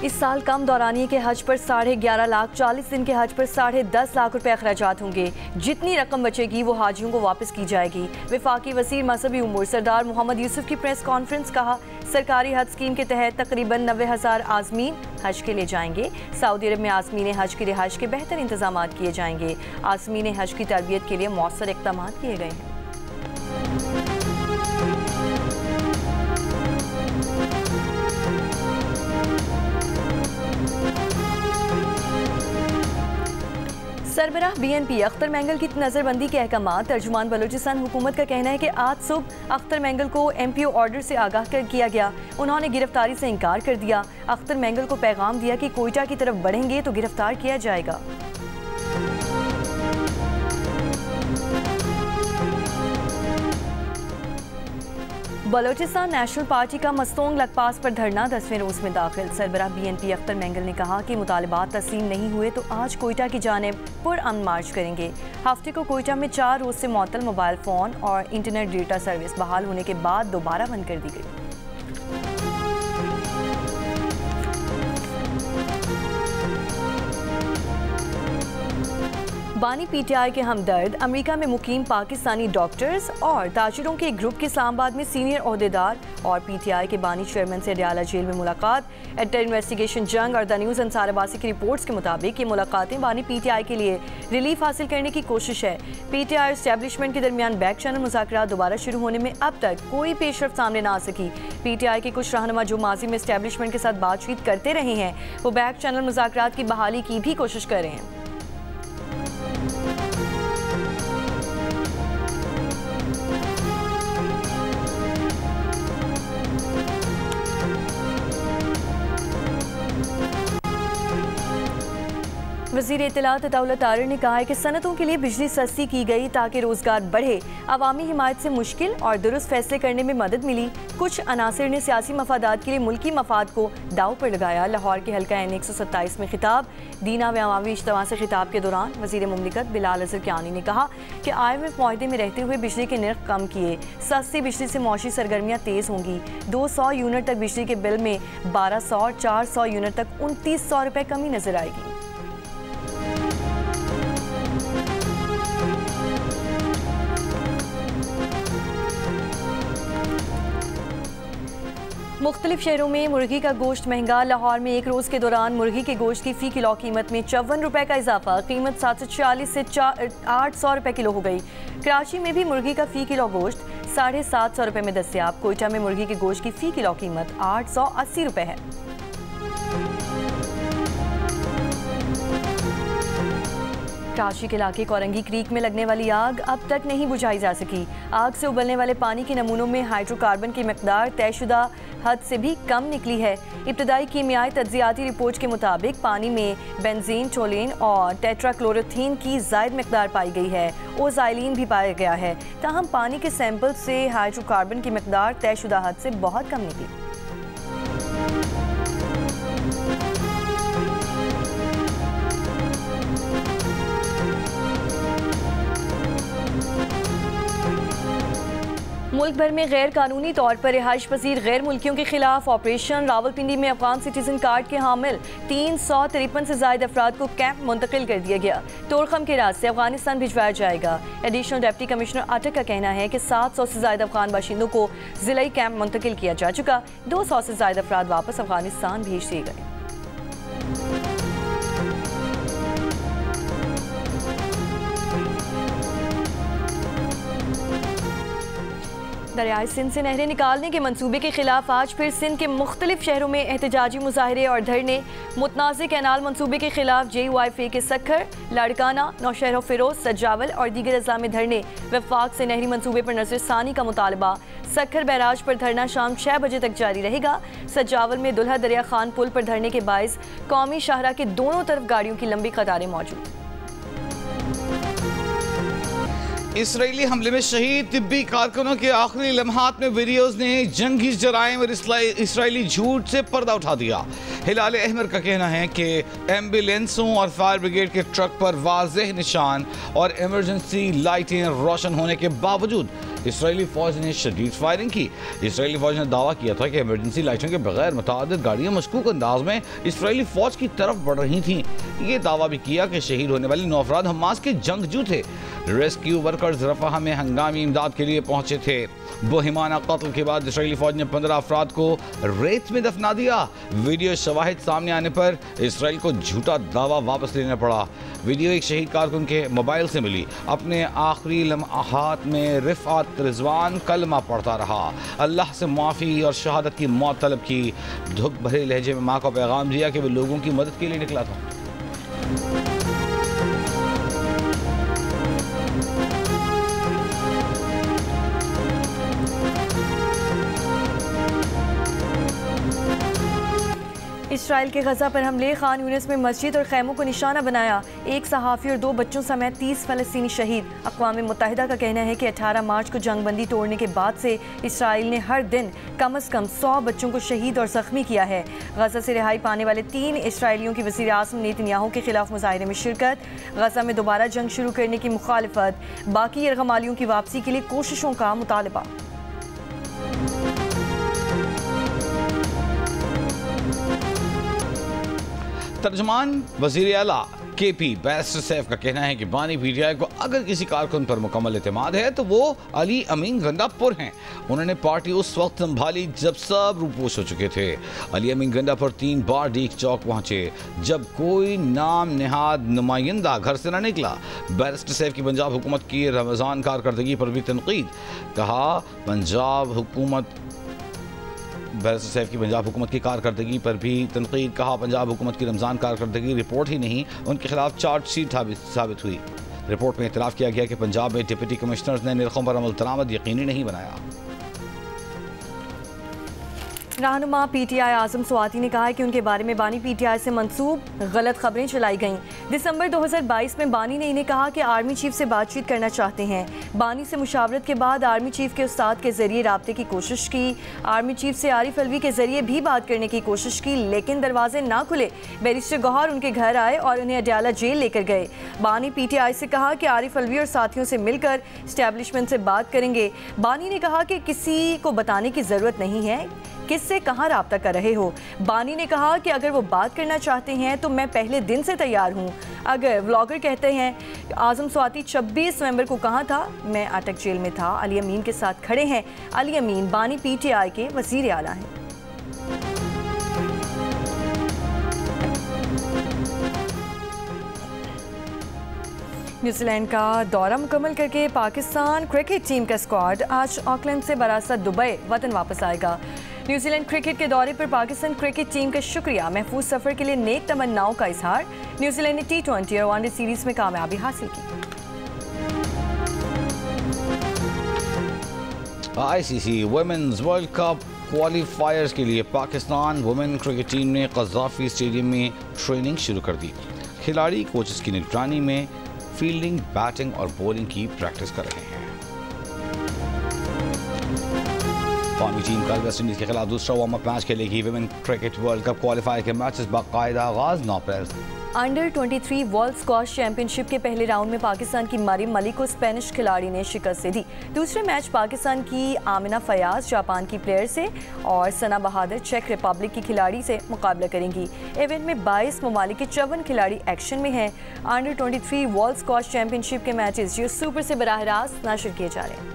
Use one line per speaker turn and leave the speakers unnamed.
इस साल कम दौरानिये के हज पर 11.5 लाख, 40 दिन के हज पर 10.5 लाख रुपए अखराजात होंगे। जितनी रकम बचेगी वो हाजियों को वापस की जाएगी। वफाकी वज़ीर मज़हबी उमूर सरदार मोहम्मद यूसुफ की प्रेस कॉन्फ्रेंस। कहा, सरकारी हज स्कीम के तहत तकरीबन 90,000 आज़मीन हज के लिए जाएंगे। सऊदी अरब में आज़मीन हज के रिहाइश के बेहतर इंतजाम किए जाएंगे। आज़मीन हज की तरबियत के लिए मौसर इक़दाम किए गए हैं। सरबराह BNP अख्तर मैंगल की नज़रबंदी के अहकामात। तर्जुमान बलूचिस्तान हुकूमत का कहना है कि आज सुबह अख्तर मैंगल को MPO ऑर्डर से आगाह किया गया। उन्होंने गिरफ्तारी से इनकार कर दिया। अख्तर मैंगल को पैगाम दिया कि कोयटा की तरफ बढ़ेंगे तो गिरफ्तार किया जाएगा। बलोचिस्तान नेशनल पार्टी का मस्तोंग लकपास पर धरना 10वें रोज में दाखिल। सरबराह BNP अख्तर मैंगल ने कहा कि मुतालबात तस्लीम नहीं हुए तो आज कोयटा की जानिब पुरअमन मार्च करेंगे। हफ्ते को कोयटा में 4 रोज से मुअत्तल मोबाइल फ़ोन और इंटरनेट डेटा सर्विस बहाल होने के बाद दोबारा बंद कर दी गई। बानी PTI के हमदर्द। अमेरिका में मुकीम पाकिस्तानी डॉक्टर्स और ताजिरों के एक ग्रुप की इस्लामाबाद में सीनियर ओहदेदार और PTI के बानी चेयरमैन से अडयाला जेल में मुलाकात। एडर इन्वेस्टिगेशन जंग और द न्यूज़ अंसार अब्बासी की रिपोर्ट्स के मुताबिक ये मुलाकातें बानी PTI के लिए रिलीफ हासिल करने की कोशिश है। PTI और एस्टेब्लिशमेंट के दरमियान बैक चैनल मुज़ाकरात दोबारा शुरू होने में अब तक कोई पेशरफ्त सामने ना आ सकी। PTI के कुछ रहनुमा जो माजी में एस्टेब्लिशमेंट के साथ बातचीत करते रहे हैं, वो बैक चैनल मुज़ाकरात की बहाली की भी कोशिश कर रहे हैं। वज़ीर इत्तलात अताउल्लाह तारिर ने कहा है कि सनतों के लिए बिजली सस्ती की गई ताकि रोजगार बढ़े। अवामी हिमायत से मुश्किल और दुरुस्त फैसले करने में मदद मिली। कुछ अनासिर ने सियासी मफादात के लिए मुल्की मफाद को दाव पर लगाया। लाहौर के हल्का N 127 में खिताब। दीना व अवामी इज्तिमा से खिताब के दौरान वज़ीर मुमलिकत बिलाल अज़हर कियानी ने कहा कि IMF माहदे में रहते हुए बिजली के नर्ख कम किए। सस्ती बिजली से मौशी सरगर्मियाँ तेज़ होंगी। 200 यूनिट तक बिजली के बिल में 1200 और 400 यूनिट तक 2900 रुपये कमी नजर आएगी। मुख्तलिफ शहरों में मुर्गी का गोश्त महंगा। लाहौर में एक रोज़ के दौरान मुर्गी के गोश्त की फ़ी किलो कीमत में 54 रुपये का इजाफा। कीमत 740 से 800 रुपये किलो हो गई। कराची में भी मुर्गी का फ़ी किलो गोश्त 750 रुपये में दस्तयाब। कोयटा में मुर्गी के गोश्त की फ़ी किलो कीमत 880 रुपये है। कराची के इलाके कोरंगी क्रीक में लगने वाली आग अब तक नहीं बुझाई जा सकी। आग से उबलने वाले पानी के नमूनों में हाइड्रोकार्बन की मकदार तयशुदा हद से भी कम निकली है। इब्तदाई कीमियाई तज्जियाती रिपोर्ट के मुताबिक पानी में बेंजीन, टोलिन और टेट्राक्लोरोथीन की ज़ायद मकदार पाई गई है। ओज़ाइलिन भी पाया गया है। ताहम पानी के सैंपल से हाइड्रोकार्बन की मकदार तयशुदा हद से बहुत कम निकली। मुल्क भर में गैर कानूनी तौर पर रिहाइश पजीर गैर मुल्कियों के खिलाफ ऑपरेशन। रावलपिंडी में अफगान सिटीजन कार्ड के हामिल 353 से ज्यादा अफराद को कैंप मुंतकिल कर दिया गया। तोरखम के रास्ते अफगानिस्तान भिजवाया जाएगा। एडिशनल डिप्टी कमिश्नर अटक का कहना है कि 700 से ज्यादा अफगान बाशिंदों को जिलाई कैंप मुंतकिल किया जा चुका। 200 से ज्यादा अफराद वापस अफगानिस्तान भेज दिए गए। दरियाई सिंध से नहरें निकालने के मंसूबे के खिलाफ आज फिर सिंध के मुख्तलिफ शहरों में एहतजाजी मुजाहरे और धरने। मुतनाज़ कैनाल मंसूबे के खिलाफ JUIFA के सक्खर, लाड़काना, नौशहर फिरोज, सजावल और दीगर अज़ला में धरने। वफाक से नहरी मंसूबे पर नज़रसानी का मुतालबा। सक्खर बैराज पर धरना शाम 6 बजे तक जारी रहेगा। सजावल में दुल्हा दरिया खान पुल पर धरने के बायस कौमी शाहरा के दोनों तरफ गाड़ियों की लंबी कतारें मौजूद।
इसराइली हमले में शहीद तिब्बी कारकुनों के आखिरी लम्हात में वीडियोज ने जंगी जराइम और इसराइली झूठ से पर्दा उठा दिया। हिलाल अहमर का कहना है कि एम्बुलेंसों और फायर ब्रिगेड के ट्रक पर वाज़ेह निशान और इमरजेंसी लाइटें रोशन होने के बावजूद इसराइली फौज ने शदीद फायरिंग की। इसराइली फौज ने दावा किया था कि इमरजेंसी लाइटों के बगैर मुतअद्दिद गाड़ियां मशकूक अंदाज में इसराइली फौज की तरफ बढ़ रही थीं। ये दावा भी किया कि शहीद होने वाले 9 अफराद हमास के जंगजू थे। रेस्क्यू वर्कर्स रफाह में हंगामी इमदाद के लिए पहुंचे थे। बोहिमाना कत्ल के बाद इसराइली फौज ने 15 अफराद को रेत में दफना दिया। वीडियो शवाहिद सामने आने पर इसराइल को झूठा दावा वापस लेना पड़ा। वीडियो एक शहीद कारकुन के मोबाइल से मिली। अपने आखिरी लम्हात में रिफ़ात रिजवान कलमा पढ़ता रहा, अल्लाह से माफ़ी और शहादत की मौत तलब की। धुक भरे लहजे में माँ को पैगाम दिया कि वो लोगों की मदद के लिए निकला था।
इसराइल के गजा पर हमले, खान यूनिस में मस्जिद और खैमों को निशाना बनाया। एक सहाफ़ी और 2 बच्चों समेत 30 फ़लस्तीनी शहीद। अक़वाम मुत्तहिदा का कहना है कि 18 मार्च को जंगबंदी तोड़ने के बाद से इसराइल ने हर दिन कम अज़ कम 100 बच्चों को शहीद और ज़ख्मी किया है। गजा से रिहाई पाने वाले 3 इसराइलियों की वज़ीर आज़म नेतन्याहू के खिलाफ मुज़ाहिरे में शिरकत। गजा में दोबारा जंग शुरू करने की मुखालफत। बाकी यरगमालियों की वापसी के लिए कोशिशों का मुतालबा।
तर्जमान वज़ीर आला KP बैरिस्टर सैफ का कहना है कि बानी PTI को अगर किसी कारकुन पर मुकम्मल एतमाद है तो वो अली अमीन गंडापुर हैं। उन्होंने पार्टी उस वक्त संभाली जब सब रूपोश हो चुके थे। अली अमीन गंडापुर 3 बार डीक चौक पहुंचे जब कोई नाम नेहाद नुमाइंदा घर से न निकला। बैरिस्टर सैफ की पंजाब हुकूमत की रमज़ान कारकर्दगी पर भी तनकीद। कहा पंजाब हुकूमत बैरिस्टर सैफ की पंजाब हुकूमत की कारकर्दगी पर भी तनकीद। कहा पंजाब हुकूमत की रमज़ान कारकर्दगी रिपोर्ट ही नहीं, उनके खिलाफ चार्जशीट साबित हुई। रिपोर्ट में इतलाफ़ किया गया कि पंजाब में डिप्टी कमिश्नर्स ने निरखों पर अमल दरामद यकीनी नहीं बनाया।
रहनुमा PTI आज़म स्वाति ने कहा है कि उनके बारे में बानी PTI से मंसूब गलत खबरें चलाई गईं। दिसंबर 2022 में बानी ने इन्हें कहा कि आर्मी चीफ से बातचीत करना चाहते हैं। बानी से मुशावरत के बाद आर्मी चीफ के उस्ताद के जरिए राब्ते की कोशिश की। आर्मी चीफ से आरिफ अलवी के जरिए भी बात करने की कोशिश की, लेकिन दरवाजे ना खुले। बैरिस्टर गौहर उनके घर आए और उन्हें अडयाला जेल लेकर गए। बानी PTI से कहा कि आरिफ अलवी और साथियों से मिलकर इस्टेब्लिशमेंट से बात करेंगे। बानी ने कहा कि किसी को बताने की ज़रूरत नहीं है किससे कहाँ राब्ता कर रहे हो। बानी ने कहा कि अगर वो बात करना चाहते हैं तो मैं पहले दिन से तैयार हूँ। अगर व्लॉगर कहते हैं आज़म स्वाति 26 नवंबर को कहाँ था, मैं अटक जेल में था। अली अमीन के साथ खड़े हैं। अली अमीन बानी PTI के वज़ीर आला हैं। न्यूजीलैंड का दौरा मुकम्मल करके पाकिस्तान क्रिकेट टीम का स्क्वाड आज ऑकलैंड से बरासत दुबई वतन वापस आएगा। न्यूजीलैंड क्रिकेट के दौरे पर पाकिस्तान क्रिकेट टीम का शुक्रिया, महफूज सफर के लिए नेक तमन्नाओं का इजहार। न्यूजीलैंड ने T20 और वनडे सीरीज में कामयाबी हासिल की।
ICC women's world cup qualifiers के लिए पाकिस्तान वुमेन क्रिकेट टीम ने कज़ाफी स्टेडियम में ट्रेनिंग शुरू कर दी। खिलाड़ी कोचेस की निगरानी में फील्डिंग, बैटिंग और बॉलिंग की प्रैक्टिस कर रहे हैं। कौमी टीम कल वेस्ट इंडीज के खिलाफ दूसरा वार्म अप मैच खेलेगी। Women cricket world cup qualifier के मैचेस बाकायदा आगाज 9 अप्रैल।
अंडर 23 वर्ल्ड स्क्वॉश चैंपियनशिप के पहले राउंड में पाकिस्तान की मरियम मलिक को स्पेनिश खिलाड़ी ने शिकस्त दे दी। दूसरे मैच पाकिस्तान की आमिना फयाज जापान की प्लेयर से और सना बहादुर चेक रिपब्लिक की खिलाड़ी से मुकाबला करेंगी। इवेंट में 22 ममालिक के 54 खिलाड़ी एक्शन में हैं। अंडर 23 वर्ल्ड स्क्वॉश चैंपियनशिप के मैचेस जियो सुपर से बराह रास्त नशर किए जा रहे हैं।